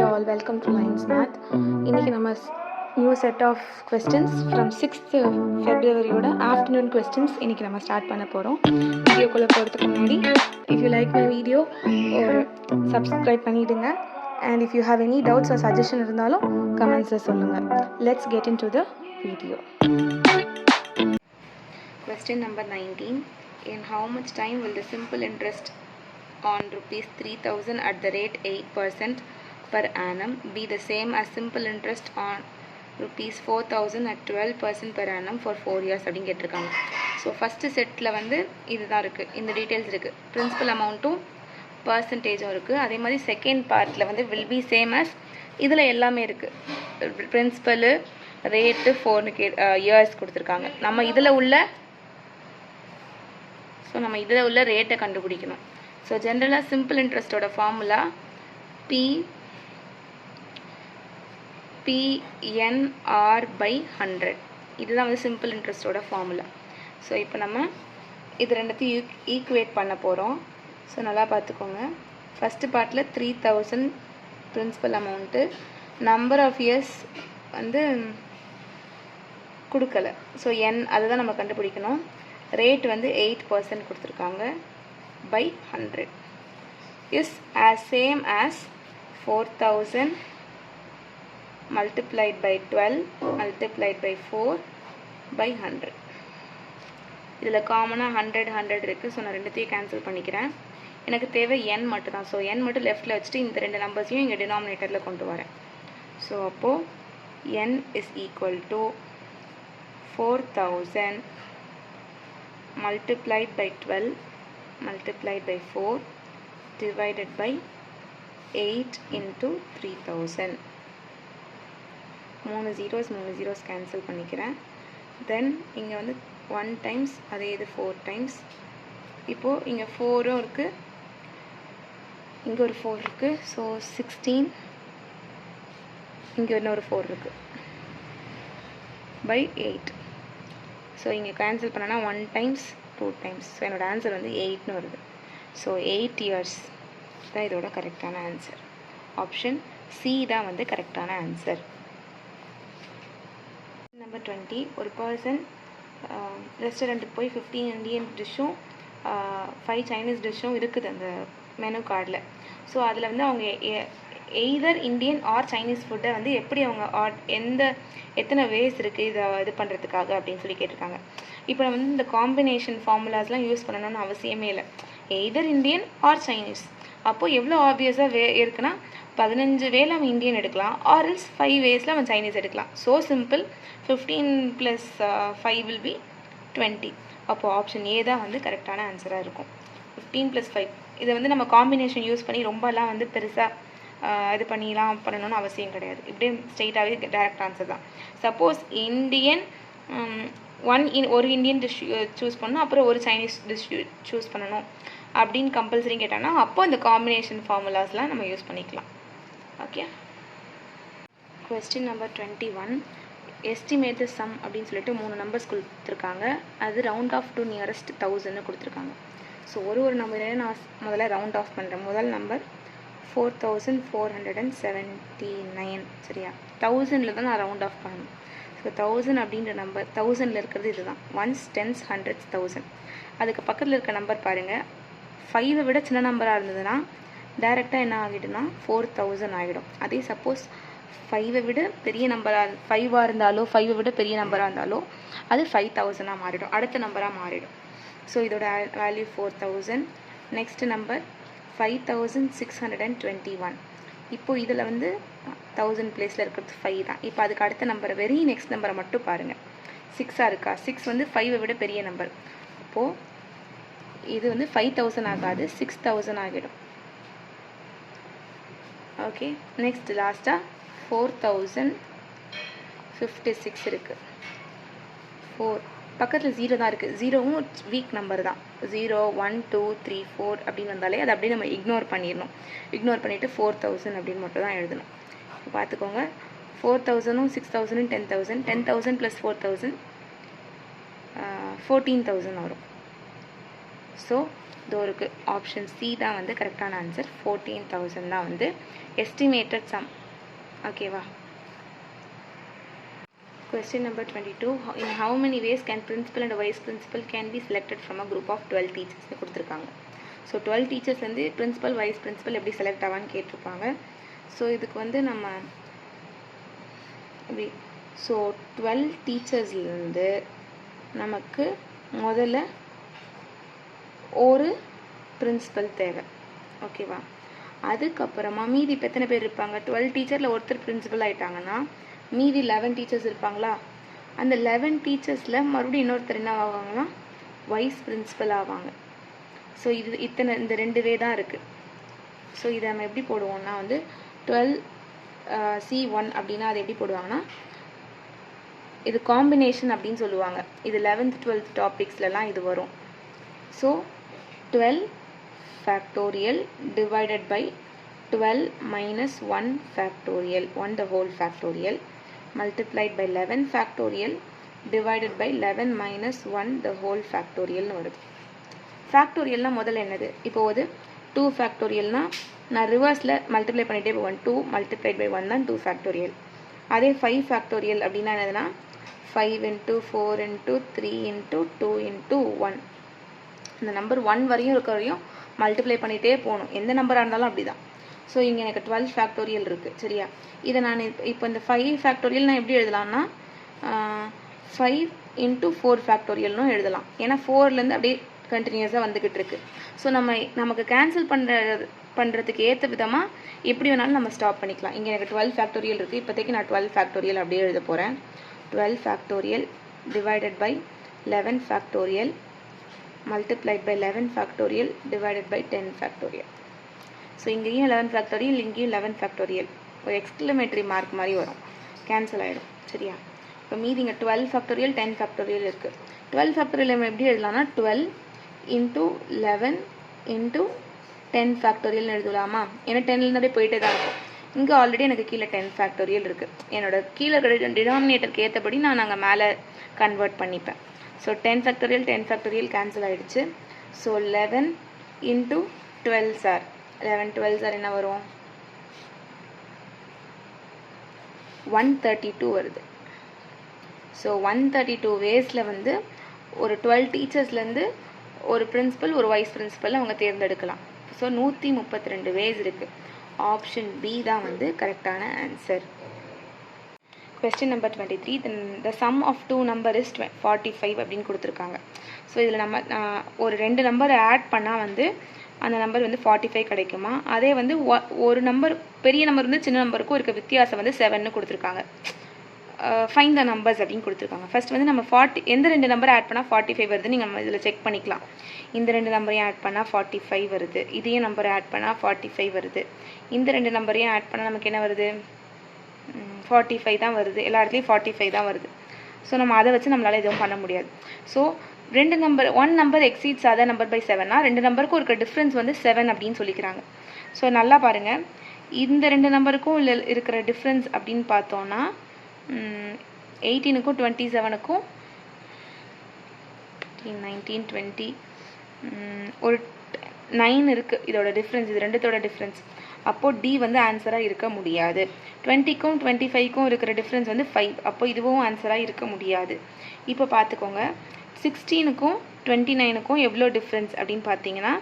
all, welcome to Lines Math. இன்னைக்கு நம்ம new set of questions from 6th ஃபெப்ரவரியோட afternoon questions இன்னைக்கு நம்ம ஸ்டார்ட் பண்ண போகிறோம். வீடியோக்குள்ளே போகிறதுக்கு முன்னாடி if you like my video ஒரு சப்ஸ்கிரைப் பண்ணிவிடுங்க. And if you have any doubts or suggestion இருந்தாலும் கமெண்ட்ஸில் சொல்லுங்கள். Let's get into the video. Question number 19. In how much time will the simple interest on rupees 3000 at the rate 8% per annum be the same as simple interest on rupees 4000 at 12% per annum for 4 years அப்படின்னு கேட்டிருக்காங்க. So first settle வந்து இதுதான் இருக்குது, இந்த details இருக்குது. Principal அமௌண்ட்டும் பர்சன்டேஜும் இருக்குது. அதே மாதிரி செகண்ட் பார்ட்டில் வந்து வில் பி சேம் as இதில் எல்லாமே இருக்குது. பிரின்சிபலு ரேட்டு 4 இயர்ஸ் கொடுத்துருக்காங்க. நம்ம இதில் உள்ள ரேட்டை கண்டுபிடிக்கணும். ஸோ ஜென்ரலாக சிம்பிள் இன்ட்ரெஸ்ட்டோட ஃபார்முலா PNR by 100. இதுதான் வந்து சிம்பிள் இன்ட்ரெஸ்ட்டோட ஃபார்முலா. ஸோ இப்போ நம்ம இது ரெண்டுத்தையும் ஈக்குவேட் பண்ண போகிறோம். ஸோ நல்லா பார்த்துக்கோங்க. ஃபஸ்ட்டு பார்ட்டில் 3000 principal amount, number of years வந்து கொடுக்கல. ஸோ அதுதான் நம்ம கண்டுபிடிக்கணும். ரேட் வந்து 8% கொடுத்துருக்காங்க by 100 is as same as 4000 multiplied by 12 multiplied by 4 by 100. இதில் காமனாக 100 இருக்குது. ஸோ நான் ரெண்டுத்தையும் கேன்சல் பண்ணிக்கிறேன். எனக்கு தேவை n மட்டும் தான். ஸோ n மட்டும் லெஃப்டில் வச்சுட்டு இந்த ரெண்டு நம்பர்ஸையும் இங்கே டினாமினேட்டரில் கொண்டு வரேன். ஸோ அப்போது n is equal to 4000 multiplied by 12 multiplied by 4 divided by 8 into 3000. 3 zeros cancel பண்ணிக்கிறேன். தென் இங்கே வந்து 1 times, அதே இது 4 times. இப்போது இங்கே 4ம் இருக்குது, இங்கே ஒரு 4 இருக்குது. ஸோ 16, இங்கே இன்னொரு 4 இருக்குது by 8. ஸோ இங்கே கேன்சல் பண்ணனா 1 times 2 times. ஸோ என்னோட ஆன்சர் வந்து 8ன்னு வருது. ஸோ 8 years தான் இதோட கரெக்டான ஆன்சர். ஆப்ஷன் சி தான் வந்து கரெக்டான ஆன்சர். நம்பர் 20. ஒரு பர்சன் ரெஸ்டாரண்ட்டுக்கு போய் 15 இந்தியன் டிஷ்ஷும் 5 சைனீஸ் டிஷ்ஷும் இருக்குது அந்த மெனு கார்டில். ஸோ அதில் வந்து அவங்க எய்தர் இந்தியன் ஆர் சைனீஸ் ஃபுட்டை வந்து எப்படி அவங்க எத்தனை வேஸ் இருக்குது இது பண்ணுறதுக்காக அப்படின்னு சொல்லி கேட்டிருக்காங்க. இப்போ நம்ம வந்து இந்த காம்பினேஷன் ஃபார்முலாஸ்லாம் யூஸ் பண்ணணும்னு அவசியமே இல்லை. Either Indian R Chinese. அப்போது எவ்வளோ ஆப்வியஸாக இருக்குன்னா 15 வேல அவன் இந்தியன் எடுக்கலாம், ஆர்எல்ஸ் 5 வேஸில் அவன் சைனீஸ் எடுக்கலாம். So simple. 15 + 5 will be 20. அப்போது ஆப்ஷன் ஏ தான் வந்து கரெக்டான ஆன்சராக இருக்கும். 15 + 5 இதை வந்து நம்ம காம்பினேஷன் யூஸ் பண்ணி ரொம்பலாம் வந்து பெருசாக இது பண்ணணும்னு அவசியம் கிடையாது. இப்படியே ஸ்ட்ரெயிட்டாகவே டைரக்ட் ஆன்சர் தான். சப்போஸ் இந்தியன் ஒரு இந்தியன் டிஷ் சூஸ் பண்ணணும், அப்புறம் ஒரு சைனீஸ் டிஷ் சூஸ் பண்ணணும் அப்படின்னு கம்பல்சரி கேட்டாங்கன்னா அப்போ இந்த காம்பினேஷன் ஃபார்முலாஸ்லாம் நம்ம யூஸ் பண்ணிக்கலாம். ஓகே. Question number 21. எஸ்டிமேட் த சம் அப்படின்னு சொல்லிட்டு 3 நம்பர்ஸ் கொடுத்துருக்காங்க. அது ரவுண்ட் ஆஃப் டு நியரஸ்ட் 1000 கொடுத்துருக்காங்க. ஸோ ஒரு நம்பரையும் நான் முதல்ல ரவுண்ட் ஆஃப் பண்ணுறேன். முதல் நம்பர் 4479. சரியா? 1000ல் தான் நான் ரவுண்ட் ஆஃப் பண்ணணும். ஸோ 1000 அப்படின்ற நம்பர் 1000ல் இருக்கிறது இதுதான். 1s, 10s, 100s, 1000. அதுக்கு பக்கத்தில் இருக்க நம்பர் பாருங்கள். 5 விட சின்ன நம்பராக இருந்ததுன்னா டைரெக்டாக என்ன ஆகிடும்னா 4000 ஆகிடும். அதே சப்போஸ் 5 விட பெரிய நம்பராக 5ஆக இருந்தாலோ 5 விட பெரிய நம்பராக இருந்தாலோ அது 5000 மாறிடும், அடுத்த நம்பராக மாறிடும். ஸோ இதோட வேல்யூ 4000. Next number 5621. இப்போது இதில் வந்து 1000 பிளேஸில் இருக்கிறது 5 தான். இப்போ அதுக்கு அடுத்த நம்பரை வெரி நெக்ஸ்ட் நம்பரை மட்டும் பாருங்கள். 6ஆக இருக்கா? 6 வந்து 5 விட பெரிய நம்பர். அப்போது இது வந்து 5000 ஆகாது, 6000 ஆகிடும். ஓகே. நெக்ஸ்ட் லாஸ்ட்டாக 4056 இருக்குது. 4 பக்கத்தில் 0 தான் இருக்குது. 0வும் வீக் நம்பர் தான். 0, 1, 2, 3, 4 அப்படின்னு வந்தாலே அதை அப்படியே நம்ம இக்னோர் பண்ணிடணும். இக்னோர் பண்ணிவிட்டு 4000 அப்படின்னு மட்டும் தான் எழுதணும். இப்போ பார்த்துக்கோங்க. 4000ம் 6000ம் 10,000. 10,000 + 4000 14,000 வரும். ஸோ இதோ இருக்குது. ஆப்ஷன் சி தான் வந்து கரெக்டான ஆன்சர். 14,000 தான் வந்து எஸ்டிமேட்டட் சம் ஓகேவா? Question number 22. In how many ways can principal and vice principal can be selected from a group of 12 teachers? கொடுத்துருக்காங்க. ஸோ 12 டீச்சர்ஸ் வந்து பிரின்சிபல் வைஸ் பிரின்சிபல் எப்படி செலக்ட் ஆவான்னு கேட்டிருப்பாங்க. ஸோ இதுக்கு வந்து நம்ம இப்படி ஸோ 12 டீச்சர்ஸ்லேருந்து நமக்கு முதல்ல ஒரு பிரின்சிபல் தேவை. ஓகேவா? அதுக்கப்புறமா மீதி இப்போ எத்தனை பேர் இருப்பாங்க? 12 டீச்சரில் ஒருத்தர் பிரின்சிபல் ஆகிட்டாங்கன்னா மீதி 11 டீச்சர்ஸ் இருப்பாங்களா? அந்த 11 டீச்சர்ஸில் மறுபடியும் இன்னொருத்தர் என்ன ஆவாங்கன்னா வைஸ் பிரின்சிபல் ஆவாங்க. ஸோ இந்த 2 வே தான் இருக்குது. ஸோ இதை நம்ம எப்படி போடுவோம்னா வந்து 12C1 அப்படின்னா அது எப்படி போடுவாங்கன்னா இது காம்பினேஷன் அப்படின்னு சொல்லுவாங்க. இது 11th 12th டாபிக்ஸ்லலாம் இது வரும். So 12 factorial divided by 12 minus 1 factorial, 1 the whole factorial, multiplied by 11 factorial divided by 11 minus 1 the whole factorial வருது. ஃபேக்டோரியல்னால் முதல்ல என்னது? இப்போ ஒரு 2 ஃபேக்டோரியல்னால் நான் ரிவர்ஸில் மல்டிப்ளை பண்ணிகிட்டே போவேன். 2 multiplied by 1 தான் 2 ஃபேக்டோரியல். அதே 5 ஃபேக்டோரியல் அப்படின்னா என்னதுன்னா 5 into 4 into 3 into 2 into 1. இந்த நம்பர் 1 வரையும் இருக்க வரையும் மல்டிப்ளை பண்ணிகிட்டே போகணும். எந்த நம்பராக இருந்தாலும் அப்படி தான். ஸோ இங்கே எனக்கு 12 ஃபேக்டோரியல் இருக்குது. சரியா? இதை நான் இப்போ இந்த 5 ஃபேக்டோரியல் நான் எப்படி எழுதலாம்னா 5 into 4 ஃபேக்டோரியல்னும் எழுதலாம். ஏன்னா 4லேருந்து அப்படியே கண்டினியூஸாக வந்துக்கிட்டு இருக்கு. ஸோ நமக்கு கேன்சல் பண்ணுறதுக்கு ஏற்ற விதமாக எப்படி வேணாலும் நம்ம ஸ்டாப் பண்ணிக்கலாம். இங்கே எனக்கு 12 ஃபேக்டோரியல் இருக்குது. இப்போதைக்கு நான் 12 ஃபேக்டோரியல் அப்படியே எழுத போகிறேன். 12 factorial divided by 11 factorial multiplied by 11 factorial divided by 10 factorial. So இங்கேயும் 11 ஃபேக்டோரியல், இங்கேயும் 11 ஃபேக்டோரியல். ஒரு எக்ஸ்க்ளமேட்டரி மார்க் மாதிரி வரும், கேன்சல் ஆகிடும். சரியா? இப்போ மீதி இங்கே 12 ஃபேக்டோரியல் 10 ஃபேக்டோரியல் இருக்குது. 12 ஃபேக்டோரியல் நம்ம எப்படி எழுதலாம்னா 12 into 11 into 10 ஃபேக்டோரியல்னு எழுதலாமா? ஏன்னா 10லேருந்து போயிட்டே தான் இருக்கும். இங்கே ஆல்ரெடி எனக்கு கீழே 10 ஃபேக்டோரியல் இருக்குது. என்னோட கீழே டினாமினேட்டருக்கு ஏற்றபடி நான் அங்கே மேலே கன்வெர்ட் பண்ணிப்பேன். ஸோ 10 ஃபேக்டோரியல் 10 ஃபேக்டோரியல் கேன்சல் ஆகிடுச்சு. ஸோ 11 into 12 சார் 11 12 சார் என்ன வரும்? 132 வருது. ஸோ 132 வேஸில் வந்து ஒரு 12 டீச்சர்ஸ்லேருந்து ஒரு பிரின்சிபல் ஒரு வைஸ் பிரின்சிபல் அவங்க தேர்ந்தெடுக்கலாம். ஸோ 132 வேஸ் இருக்குது. ஆப்ஷன் பி தான் வந்து கரெக்டான answer. Question number 23. The sum of two number is 45 அப்படின்னு கொடுத்துருக்காங்க. ஸோ இதில் நம்ம ஒரு 2 நம்பரை ஆட் பண்ணால் வந்து அந்த நம்பர் வந்து 45 கிடைக்குமா? அதே வந்து ஒரு நம்பர் பெரிய நம்பர் வந்து சின்ன நம்பருக்கும் இருக்க வித்தியாசம் வந்து 7ன்னு கொடுத்துருக்காங்க. ஃபைண்ட் த நம்பர்ஸ் அப்படின்னு கொடுத்துருக்காங்க. ஃபர்ஸ்ட் வந்து நம்ம எந்த 2 நம்பரை ஆட் பண்ணால் 45 வருது நீங்கள் நம்ம இதில் செக் பண்ணிக்கலாம். இந்த 2 நம்பரையும் ஆட் பண்ணால் 45 வருது. இதையும் நம்பரை ஆட் பண்ணால் 45 வருது. இந்த 2 நம்பரையும் ஆட் பண்ணால் நமக்கு என்ன வருது? 45 தான் வருது. எல்லா இடத்துலையும் 45 தான் வருது. ஸோ நம்ம அதை வச்சு நம்மளால் எதுவும் பண்ண முடியாது. So 2 number 1 number exceeds other number by 7னா 2 நம்பருக்கும் இருக்க டிஃப்ரென்ஸ் வந்து 7 அப்படின்னு சொல்லிக்கிறாங்க. ஸோ நல்லா பாருங்கள், இந்த 2 நம்பருக்கும் இருக்கிற டிஃப்ரென்ஸ் அப்படின்னு பார்த்தோன்னா 18க்கும் 27க்கும் 19 20 ஒரு 9 இருக்குது. இதோட டிஃப்ரென்ஸ், இது ரெண்டுத்தோட டிஃப்ரென்ஸ். அப்போது டி வந்து ஆன்சராக இருக்க முடியாது. 20க்கும் 25க்கும் இருக்கிற டிஃப்ரென்ஸ் வந்து 5. அப்போ இதுவும் ஆன்சராக இருக்க முடியாது. இப்போ பார்த்துக்கோங்க, 16க்கும் 29க்கும் எவ்வளோ டிஃப்ரென்ஸ் அப்படின்னு பார்த்தீங்கன்னா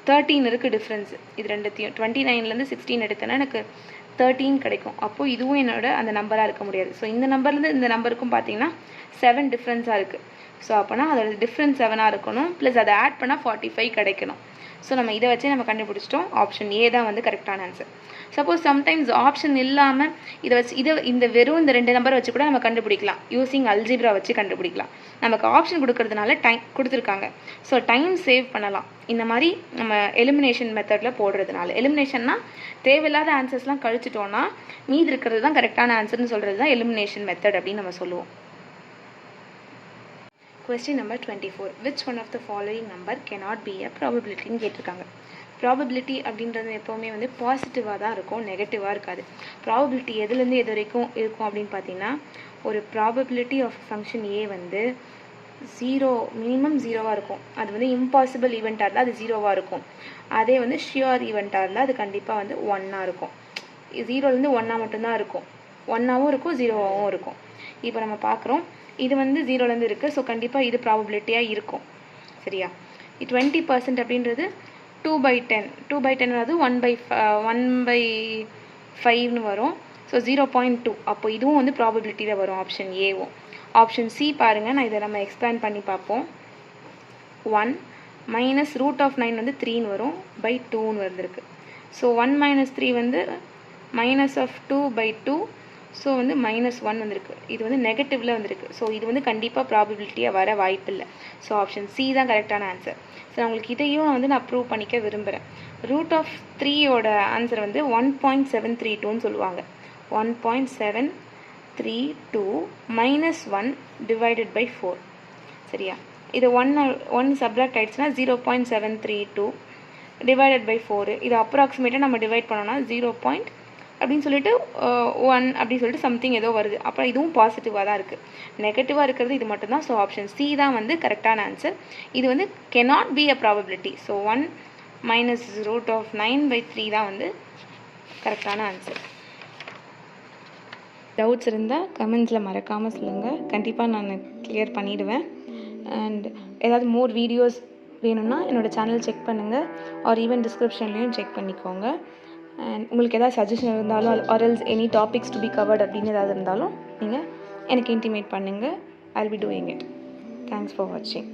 13 இருக்குது டிஃப்ரென்ஸ். இது ரெண்டுத்தையும் 29லேருந்து 16 எடுத்தேன்னா எனக்கு 13 கிடைக்கும். அப்போது இதுவும் என்னோட அந்த நம்பராக இருக்க முடியாது. ஸோ இந்த நம்பர்லேருந்து இந்த நம்பருக்கும் பார்த்தீங்கன்னா 7 டிஃப்ரென்ஸாக இருக்குது. ஸோ அப்போனா அதோட டிஃப்ரென்ஸ் 7ஆக இருக்கணும், ப்ளஸ் அதை ஆட் பண்ணால் 45 கிடைக்கணும். ஸோ நம்ம இதை வச்சு நம்ம கண்டுபிடிச்சிட்டோம். ஆப்ஷன் ஏ தான் வந்து கரெக்டான ஆன்சர். சப்போஸ் சம்டைம்ஸ் ஆப்ஷன் இல்லாமல் இந்த வெறும் இந்த 2 நம்பரை வச்சு கூட நம்ம கண்டுபிடிக்கலாம். யூஸிங் அல்ஜிப்ரா வச்சு கண்டுபிடிக்கலாம். நமக்கு ஆப்ஷன் கொடுக்கறதுனால டைம் கொடுத்துருக்காங்க. ஸோ டைம் சேவ் பண்ணலாம் இந்த மாதிரி நம்ம எலிமினேஷன் மெத்தடில் போடுறதுனால. எலிமினேஷன்னா தேவையில்லாத ஆன்சர்ஸ்லாம் கழிச்சிட்டோன்னா மீதி இருக்கிறது தான் கரெக்டான ஆன்சர்னு சொல்கிறது தான் எலிமினேஷன் மெத்தட் அப்படின்னு நம்ம சொல்லுவோம். Question number 24. Which one of the following number cannot be a probability ன்னு கேட்டிருக்காங்க. ப்ராபபிலிட்டி அப்படின்றது எப்போவுமே வந்து பாசிட்டிவாக தான் இருக்கும், நெகட்டிவாக இருக்காது. ப்ராபபிலிட்டி எதுலேருந்து எது வரைக்கும் இருக்கும் அப்படின்னு பார்த்தீங்கன்னா, ஒரு ப்ராபபிலிட்டி ஆஃப் ஃபங்க்ஷன் ஏ வந்து 0 மினிமம் 0வாக இருக்கும். அது வந்து இம்பாசிபிள் ஈவெண்ட்டாக இருந்தால் அது 0வாக இருக்கும். அதே வந்து ஷியோர் ஈவெண்ட்டாக இருந்தால் அது கண்டிப்பாக வந்து 1ஆக இருக்கும். 0லேருந்து 1 மட்டும்தான் இருக்கும், 1ஆகவும் இருக்கும் 0ஆகவும் இருக்கும். இப்போ நம்ம பார்க்குறோம் இது வந்து 0லேருந்து இருக்குது. ஸோ கண்டிப்பாக இது ப்ராபபிலிட்டியாக இருக்கும். சரியா? 20% அப்படின்றது 2/10, 2/10 அதாவது 1/5ன்னு வரும். ஸோ 0.2. அப்போ இதுவும் வந்து ப்ராபபிலிட்டியில் வரும், ஆப்ஷன் ஏவும். ஆப்ஷன் சி பாருங்கள், நான் இதை நம்ம எக்ஸ்பேண்ட் பண்ணி பார்ப்போம். 1 மைனஸ் √9 வந்து 3ன்னு வரும், பை 2ன்னு வந்திருக்கு. ஸோ 1 மைனஸ் 3 வந்து மைனஸ் ஆஃப் 2/2. ஸோ வந்து -1 வந்திருக்கு. இது வந்து நெகட்டிவில் வந்திருக்கு. ஸோ இது வந்து கண்டிப்பாக ப்ராபபிலிட்டியாக வர வாய்ப்பில்லை. ஸோ ஆப்ஷன் சி தான் கரெக்டான ஆன்சர். ஸோ உங்களுக்கு இதையும் வந்து நான் ப்ரூவ் பண்ணிக்க விரும்புகிறேன். √3யோட ஆன்சர் வந்து 1.732ன்னு சொல்லுவாங்க. 1.732 -1 டிவைடட் பை 4. சரியா? இது 1 சப்ராக்ட் ஆகிடுச்சுன்னா 0.732 டிவைடட் பை 4. இது அப்ராக்சிமேட்டாக நம்ம டிவைட் பண்ணோன்னா 0. அப்படின்னு சொல்லிட்டு 1 அப்படின்னு சொல்லிட்டு சம்திங் ஏதோ வருது. அப்புறம் இதுவும் பாசிட்டிவாக தான் இருக்குது. நெகட்டிவாக இருக்கிறது இது மட்டும்தான். ஸோ ஆப்ஷன் சி தான் வந்து கரெக்டான ஆன்சர். இது வந்து cannot be a probability. So 1 minus √9/3 தான் வந்து கரெக்டான ஆன்சர். டவுட்ஸ் இருந்தால் கமெண்ட்ஸில் மறக்காமல் சொல்லுங்கள். கண்டிப்பாக நான் கிளியர் பண்ணிவிடுவேன். அண்ட் ஏதாவது மோர் வீடியோஸ் வேணும்னா என்னோடய சேனல் செக் பண்ணுங்கள், ஆர் ஈவன் டிஸ்கிரிப்ஷன்லேயும் செக் பண்ணிக்கோங்க. அண்ட் உங்களுக்கு ஏதாவது சஜஷன் இருந்தாலும் or else any topics to be covered அப்படின்னு ஏதாவது இருந்தாலும் நீங்கள் எனக்கு இன்டிமேட் பண்ணுங்கள். I will be doing it. Thanks for வாட்சிங்.